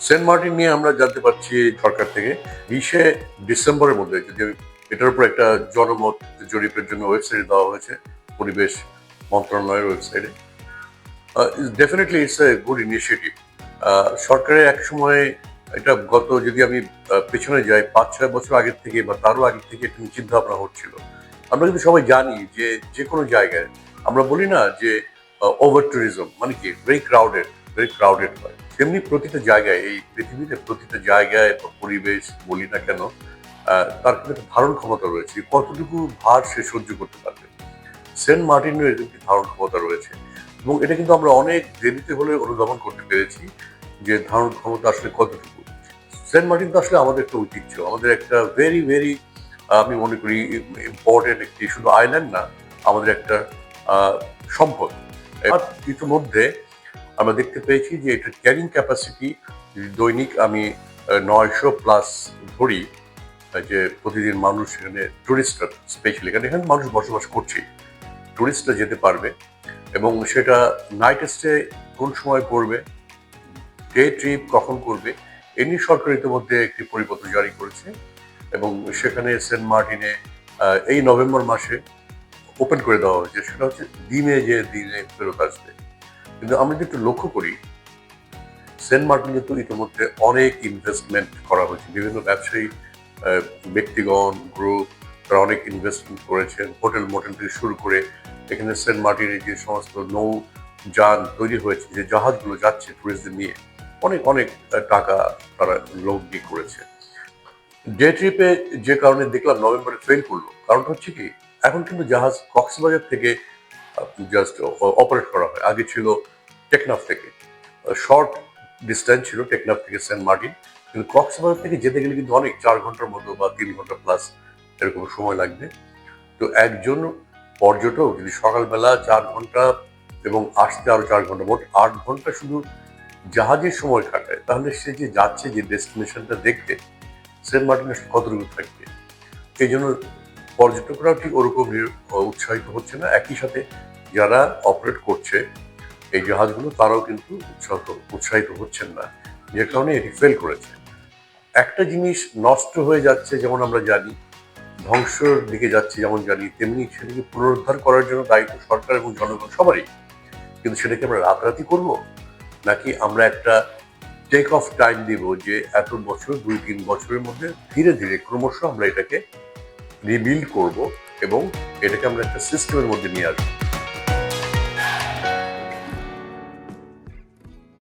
Saint Martin নিয়ে আমরা জানতে পারছি সরকার থেকে 20শে ডিসেম্বরের মধ্যে, যদি এটার উপর একটা জনমত জরিপের জন্য ওয়েবসাইট দেওয়া হয়েছে, পরিবেশ মন্ত্রণালয়ের ওয়েবসাইটে। Definitely it's a good initiative. সরকারের এক সময় এটা যদি আমি পেছনে যাই 5-6 বছর আগের থেকে বা তারও আগের থেকে একটা চিন্তা ভাবনা হচ্ছিল। আমরা কিন্তু সবাই জানি যে যে কোনো জায়গায় আমরা বলি না যে ওভার ট্যুরিজম মানে কি ভেরি ক্রাউডেড হয়, তেমনি প্রতিটা জায়গায় এই পৃথিবীতে প্রতিটা জায়গায় পরিবেশ বলি না কেন তার কিন্তু একটা ধারণ ক্ষমতা রয়েছে, কতটুকু ভার সে সহ্য করতে পারবে। সেন্ট মার্টিনের এর একটি ধারণ ক্ষমতা রয়েছে এবং এটা কিন্তু আমরা অনেক দেরিতে হলে অনুধাবন করতে পেরেছি যে ধারণ ক্ষমতা আসলে কতটুকু। সেন্ট মার্টিন তো আসলে আমাদের একটা ঐতিহ্য, আমাদের একটা ভেরি আমি মনে করি ইম্পর্টেন্ট একটি, শুধু আইল্যান্ড না, আমাদের একটা সম্পদ। ইতিমধ্যে আমরা দেখতে পেয়েছি যে এটা ক্যারিং ক্যাপাসিটি দৈনিক আমি 900+ ধরি, যে প্রতিদিন মানুষ এখানে টুরিস্টরা স্পেশালি এখানে মানুষ বসবাস করছে, টুরিস্টরা যেতে পারবে এবং সেটা নাইট স্টে কোন সময় করবে, ডে ট্রিপ কখন করবে, এ নিয়ে সরকার ইতিমধ্যে একটি পরিপত্র জারি করেছে এবং সেখানে সেন্ট মার্টিনে এই নভেম্বর মাসে ওপেন করে দেওয়া হয়েছে। সেটা হচ্ছে দিনে ফেরত আসবে। কিন্তু আমরা যদি একটু লক্ষ্য করি, সেন্ট মার্টিন কিন্তু ইতিমধ্যে অনেক ইনভেস্টমেন্ট করা হয়েছে, বিভিন্ন ব্যবসায়ী ব্যক্তিগণ গ্রুপ তারা অনেক ইনভেস্টমেন্ট করেছেন, হোটেল মোটেল থেকে শুরু করে এখানে সেন্ট মার্টিনের যে সমস্ত নৌযান তৈরি হয়েছে, যে জাহাজগুলো যাচ্ছে টুরিস্টদের নিয়ে, অনেক অনেক টাকা তারা লগ্নি করেছে। ডে ট্রিপে যে কারণে দেখলাম নভেম্বরে ফেল করলো, কারণটা হচ্ছে কি, এখন কিন্তু জাহাজ কক্সবাজার থেকে জাস্ট অপারেট করা হয়, আগে ছিল টেকনাফ থেকে। শর্ট ডিস্টেন্স ছিল টেকনাফ থেকে সেন্ট মার্টিন, কিন্তু কক্সবাজার থেকে যেতে গেলে কিন্তু অনেক 4 ঘন্টার মতো বা 3 ঘন্টা প্লাস এরকম সময় লাগবে। তো একজন পর্যটক যদি সকালবেলা 4 ঘন্টা এবং আসতে আরো 4 ঘন্টা, মোট 8 ঘন্টা শুধু জাহাজের সময় কাটায়, তাহলে সে যে যাচ্ছে যে ডেস্টিনেশনটা দেখতে, সেন্ট মার্টিনে কতটুকু থাকবে। এই জন্য পর্যটকরাও ঠিক ওরকম উৎসাহিত হচ্ছে না, একই সাথে যারা অপারেট করছে এই জাহাজগুলো তারাও কিন্তু উৎসাহিত হচ্ছেন না, যে কারণে এটি ফেল করেছে। একটা জিনিস নষ্ট হয়ে যাচ্ছে যেমন আমরা জানি, ধ্বংসের দিকে যাচ্ছে যেমন জানি, তেমনি সেটাকে পুনরুদ্ধার করার জন্য দায়িত্ব সরকার এবং জনগণ সবারই। কিন্তু সেটাকে আমরা রাতারাতি করবো, নাকি আমরা একটা টেক অফ টাইম দিব যে এত বছর 2-3 বছরের মধ্যে ধীরে ধীরে ক্রমশ আমরা এটাকে রিবিল্ড করব এবং এটাকে আমরা একটা সিস্টেমের মধ্যে নিয়ে আসবো।